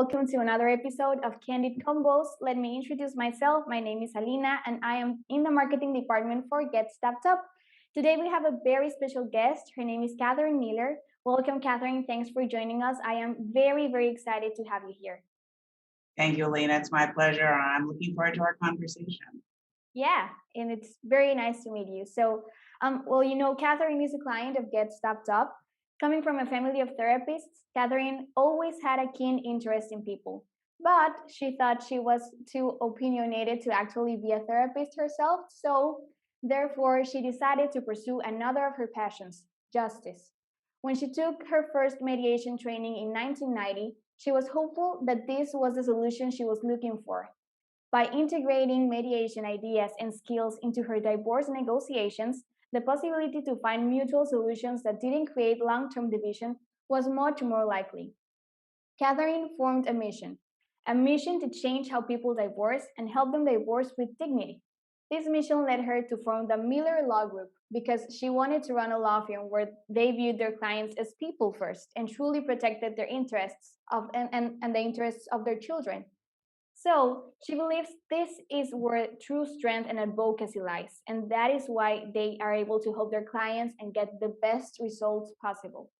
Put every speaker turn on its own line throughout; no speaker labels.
welcome to another episode of Candid Convos. Let me introduce myself. My name is Alina, and I am in the marketing department for Get Stepped Up. Today, we have a very special guest. Her name is Katherine Miller. Welcome, Katherine. Thanks for joining us. I am very, very excited to have you here.
Thank you, Alina. It's my pleasure. I'm looking forward to our conversation.
Yeah, and it's very nice to meet you. Katherine is a client of Get Stepped Up. Coming from a family of therapists, Katherine always had a keen interest in people, but she thought she was too opinionated to actually be a therapist herself. So, therefore, she decided to pursue another of her passions, justice. When she took her first mediation training in 1990, she was hopeful that this was the solution she was looking for. By integrating mediation ideas and skills into her divorce negotiations, the possibility to find mutual solutions that didn't create long term division was much more likely. Katherine formed a mission to change how people divorce and help them divorce with dignity. This mission led her to form the Miller Law Group because she wanted to run a law firm where they viewed their clients as people first and truly protected their interests and the interests of their children. So she believes this is where true strength and advocacy lies, and that is why they are able to help their clients and get the best results possible.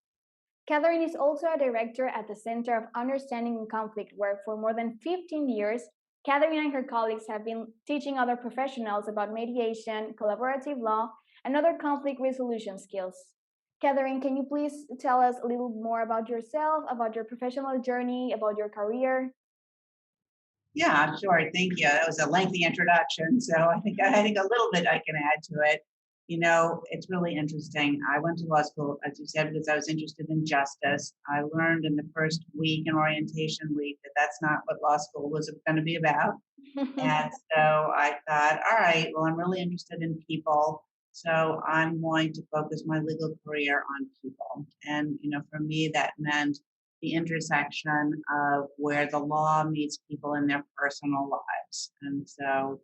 Catherine is also a director at the Center of Understanding in Conflict, where for more than 15 years, Catherine and her colleagues have been teaching other professionals about mediation, collaborative law, and other conflict resolution skills. Catherine, can you please tell us a little more about yourself, about your professional journey, about your career?
Yeah, sure. Thank you. That was a lengthy introduction, so I think a little bit I can add to it. It's really interesting. I went to law school, as you said, because I was interested in justice. I learned in the first week in orientation week that that's not what law school was going to be about. And so I thought, all right, well, I'm really interested in people. So I'm going to focus my legal career on people. And, for me, that meant the intersection of where the law meets people in their personal lives. And so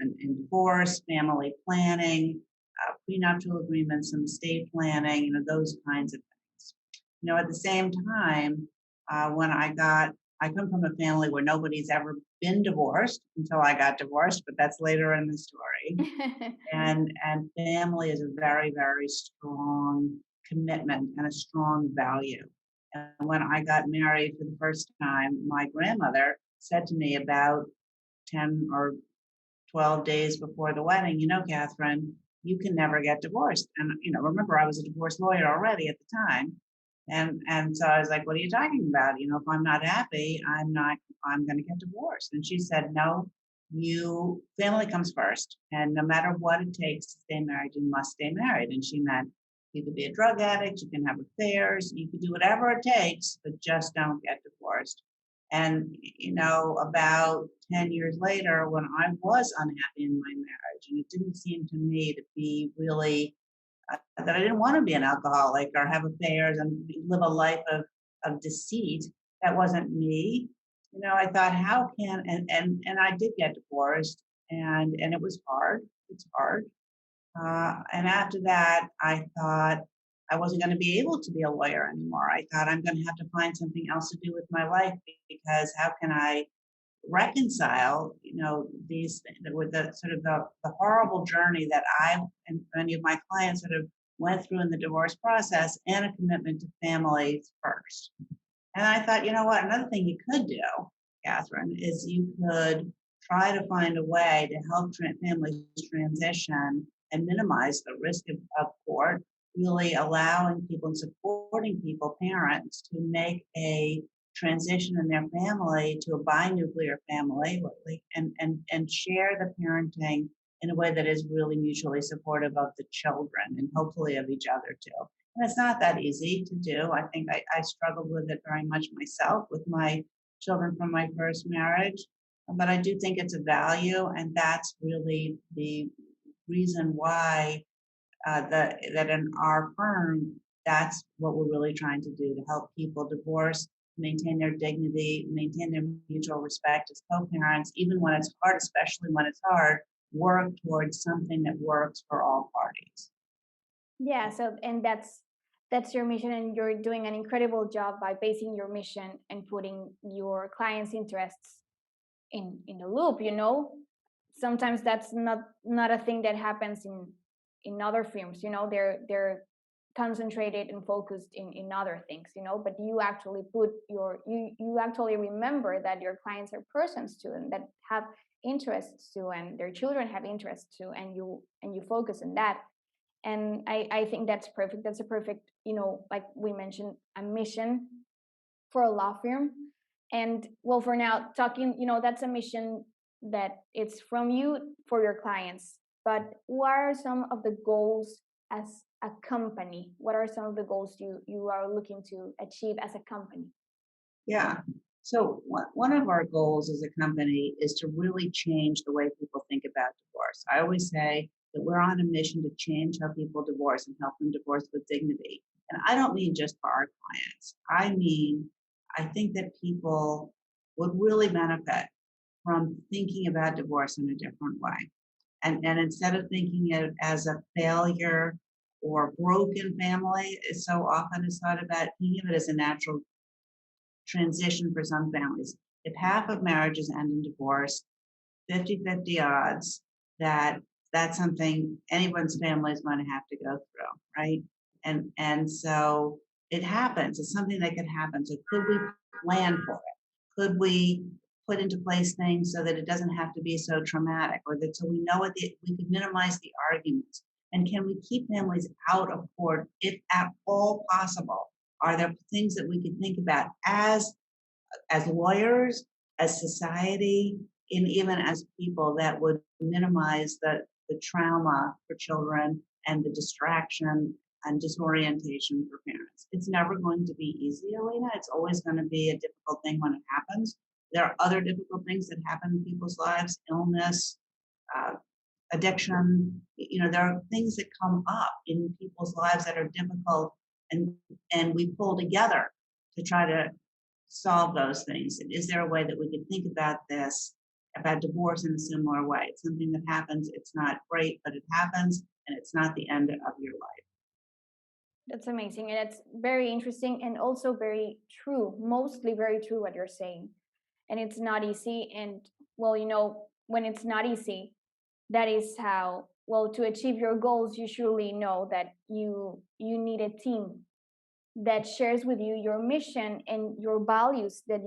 in divorce, family planning, prenuptial agreements and estate planning, those kinds of things. At the same time, when I come from a family where nobody's ever been divorced until I got divorced, but that's later in the story. and family is a very, very strong commitment and a strong value. And when I got married for the first time, my grandmother said to me about 10 or 12 days before the wedding, Catherine, you can never get divorced. And, remember, I was a divorce lawyer already at the time. And so I was like, what are you talking about? If I'm not happy, I'm going to get divorced. And she said, no, family comes first. And no matter what it takes to stay married, you must stay married. And she meant you could be a drug addict, you can have affairs, you could do whatever it takes, but just don't get divorced. And, about 10 years later, when I was unhappy in my marriage, and it didn't seem to me to be really that I didn't want to be an alcoholic or have affairs and live a life of deceit. That wasn't me. I thought, how can, and I did get divorced and it was hard. It's hard. And after that, I thought I wasn't going to be able to be a lawyer anymore. I thought I'm going to have to find something else to do with my life because how can I reconcile, these with the sort of the horrible journey that I and many of my clients sort of went through in the divorce process and a commitment to families first. And I thought, what, another thing you could do, Catherine, is you could try to find a way to help families transition and minimize the risk of court, really allowing people and supporting people, parents, to make a transition in their family to a binuclear family and share the parenting in a way that is really mutually supportive of the children and hopefully of each other too. And it's not that easy to do. I think I struggled with it very much myself with my children from my first marriage, but I do think it's a value, and that's really the reason why that in our firm, that's what we're really trying to do, to help people divorce, maintain their dignity, maintain their mutual respect as co-parents, even when it's hard, especially when it's hard, work towards something that works for all parties.
Yeah, and that's your mission, and you're doing an incredible job by basing your mission and putting your clients' interests in the loop. Sometimes that's not a thing that happens in other firms. They're concentrated and focused in other things. But you actually put you actually remember that your clients are persons too, and that have interests too, and their children have interests too, and you focus on that. And I think that's perfect. That's a perfect, like we mentioned, a mission for a law firm. And well, for now, talking, that's a mission that it's from you for your clients. But what are some of the goals as a company? What are some of the goals you are looking to achieve as a company?
Yeah. So one of our goals as a company is to really change the way people think about divorce. I always say that we're on a mission to change how people divorce and help them divorce with dignity. And I don't mean just for our clients. I mean, I think that people would really benefit from thinking about divorce in a different way. And instead of thinking it as a failure or broken family, is so often is thought about, thinking of it as a natural transition for some families. If half of marriages end in divorce, 50-50 odds that that's something anyone's family is going to have to go through, right? And so it happens. It's something that could happen. So could we plan for it? Could we put into place things so that it doesn't have to be so traumatic, or that so we know we could minimize the arguments? And can we keep families out of court if at all possible? Are there things that we could think about as lawyers, as society, and even as people that would minimize the trauma for children and the distraction and disorientation for parents? It's never going to be easy, Elena. It's always going to be a difficult thing when it happens. There are other difficult things that happen in people's lives, illness, uh, addiction. There are things that come up in people's lives that are difficult, and we pull together to try to solve those things. And is there a way that we could think about this, about divorce in a similar way? It's something that happens. It's not great, but it happens, and it's not the end of your life.
That's amazing. And it's very interesting and also very true, mostly very true what you're saying. And it's not easy. And well, when it's not easy, that is how, well, to achieve your goals, you surely know that you need a team that shares with you your mission and your values that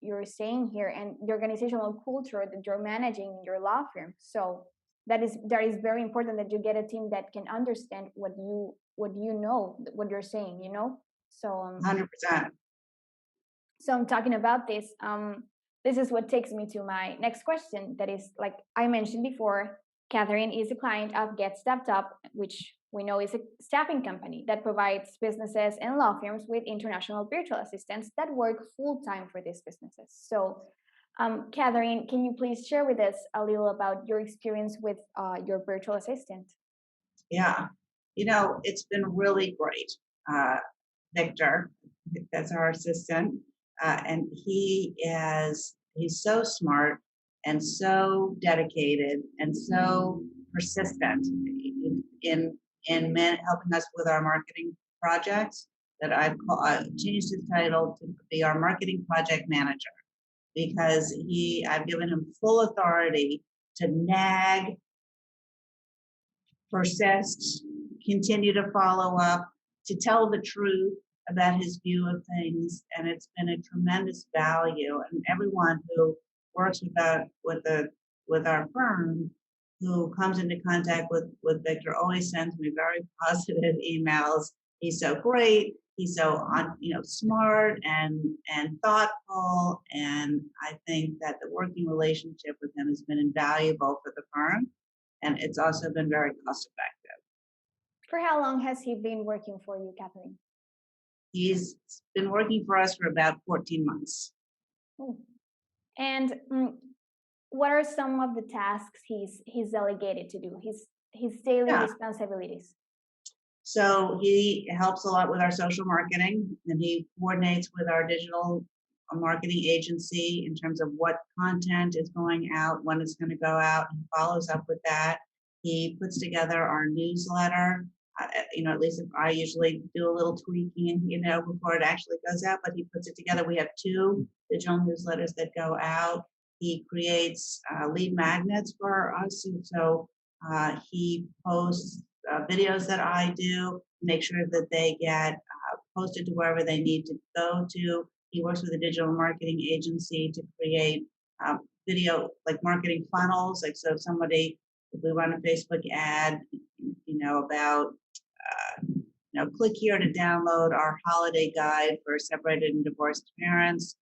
you're saying here, and the organizational culture that you're managing in your law firm. So that is very important, that you get a team that can understand what you're saying. So
100%.
I'm talking about this. This is what takes me to my next question. That is, like I mentioned before, Katherine is a client of Get Staffed Up, which we know is a staffing company that provides businesses and law firms with international virtual assistants that work full time for these businesses. So, Katherine, can you please share with us a little about your experience with your virtual assistant?
Yeah. It's been really great. Victor, that's our assistant, and he's so smart and so dedicated and so persistent in helping us with our marketing projects, that I've changed his title to be our marketing project manager, because I've given him full authority to nag, persist, continue to follow up, to tell the truth about his view of things. And it's been a tremendous value. And everyone who works with our firm, who comes into contact with Victor, always sends me very positive emails. He's so great. He's so smart and thoughtful. And I think that the working relationship with him has been invaluable for the firm. And it's also been very cost effective.
For how long has he been working for you, Katherine?
He's been working for us for about 14 months.
Oh. And what are some of the tasks he's delegated to do? His daily responsibilities.
So he helps a lot with our social marketing, and he coordinates with our digital marketing agency in terms of what content is going out, when it's going to go out, and follows up with that. He puts together our newsletter. At least if I usually do a little tweaking, before it actually goes out, but he puts it together. We have two digital newsletters that go out. He creates lead magnets for us. And so he posts videos that I do, make sure that they get posted to wherever they need to go to. He works with a digital marketing agency to create video, like marketing funnels. Like, so if we run a Facebook ad, about click here to download our holiday guide for separated and divorced parents.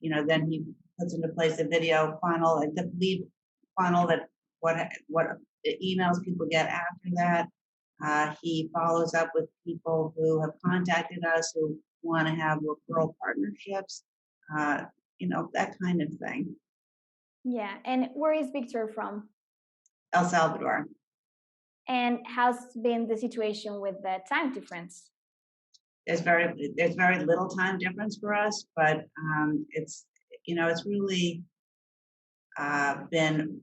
Then he puts into place a video funnel, and the lead funnel that what emails people get after that. He follows up with people who have contacted us who want to have referral partnerships, that kind of thing.
Yeah. And where is Victor from?
El Salvador.
And how's been the situation with the time difference?
There's very little time difference for us, but it's really been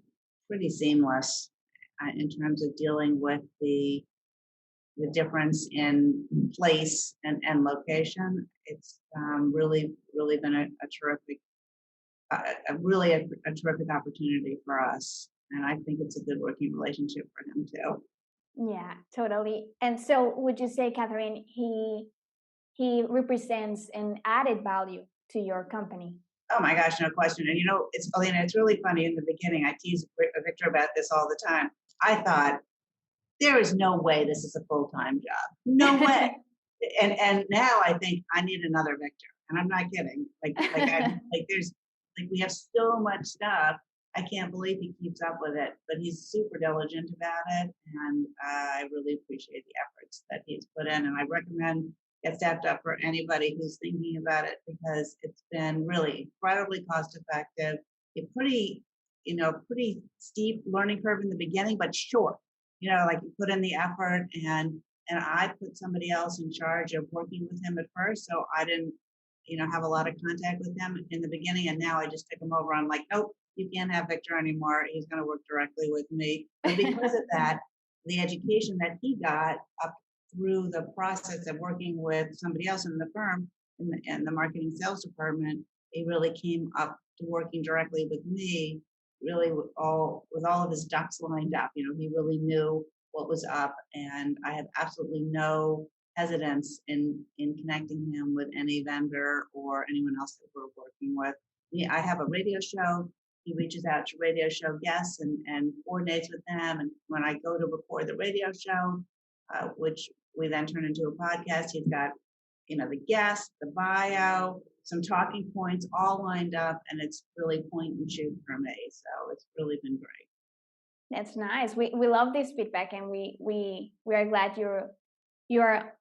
pretty seamless in terms of dealing with the difference in place and location. It's really been a terrific a terrific opportunity for us, and I think it's a good working relationship for him too.
Yeah, totally. And so would you say, Katherine, he represents an added value to your company?
Oh my gosh, no question. And it's Alina, it's really funny. In the beginning, I tease Victor about this all the time. I thought, there is no way this is a full-time job. No way. And now I think I need another Victor. And I'm not kidding. We have so much stuff. I can't believe he keeps up with it, but he's super diligent about it. And I really appreciate the efforts that he's put in. And I recommend Get Staffed Up for anybody who's thinking about it, because it's been really incredibly cost effective. A pretty steep learning curve in the beginning, but short. Like you put in the effort, and I put somebody else in charge of working with him at first, so I didn't have a lot of contact with him in the beginning, and now I just took him over. I'm like, nope, you can't have Victor anymore. He's going to work directly with me. And because of that, the education that he got up through the process of working with somebody else in the firm, in the marketing sales department, he really came up to working directly with me, really with all of his ducks lined up. He really knew what was up, and I have absolutely no hesitance in connecting him with any vendor or anyone else that we're working with. I have a radio show. He reaches out to radio show guests and coordinates with them. And when I go to record the radio show, which we then turn into a podcast, he's got the guest, the bio, some talking points all lined up, and it's really point and shoot for me. So it's really been great.
That's nice. We love this feedback, and we are glad you are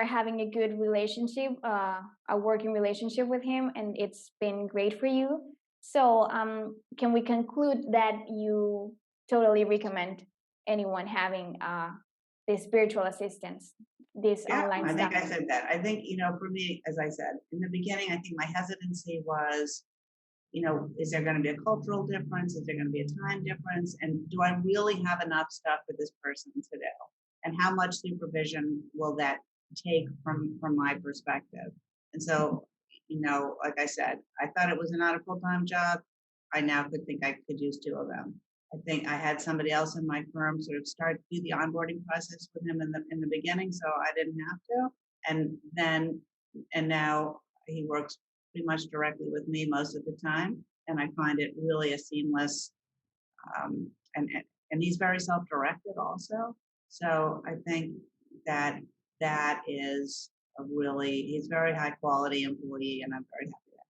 having a good relationship, a working relationship with him, and it's been great for you. So can we conclude that you totally recommend anyone having this virtual assistants, this online
stuff? I think I said that. I think, for me, as I said, in the beginning, I think my hesitancy was, is there going to be a cultural difference? Is there going to be a time difference? And do I really have enough stuff for this person to do? And how much supervision will that take from my perspective? And so, like I said, I thought it was not a full-time job. I now could think I could use two of them. I think I had somebody else in my firm sort of do the onboarding process with him in the beginning, so I didn't have to. And now he works pretty much directly with me most of the time, and I find it really a seamless. And he's very self-directed also. So I think that is he's a very high quality employee, and I'm very happy to have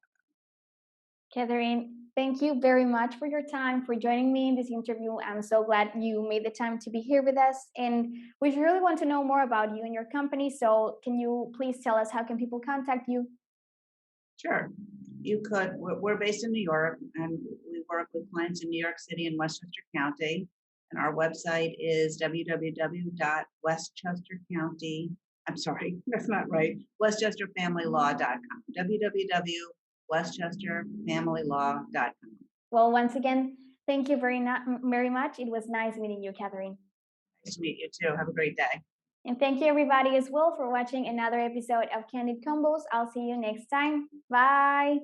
him.
Katherine, thank you very much for your time, for joining me in this interview. I'm so glad you made the time to be here with us. And we really want to know more about you and your company. So can you please tell us how can people contact you?
Sure. You could. We're based in New York, and we work with clients in New York City and Westchester County. And our website is www.westchestercounty. I'm sorry, that's not right. WestchesterFamilyLaw.com. www.westchesterfamilylaw.com.
Well, once again, thank you very much. It was nice meeting you, Katherine.
Nice to meet you too. Have a great day.
And thank you, everybody, as well, for watching another episode of Candid Convos. I'll see you next time. Bye.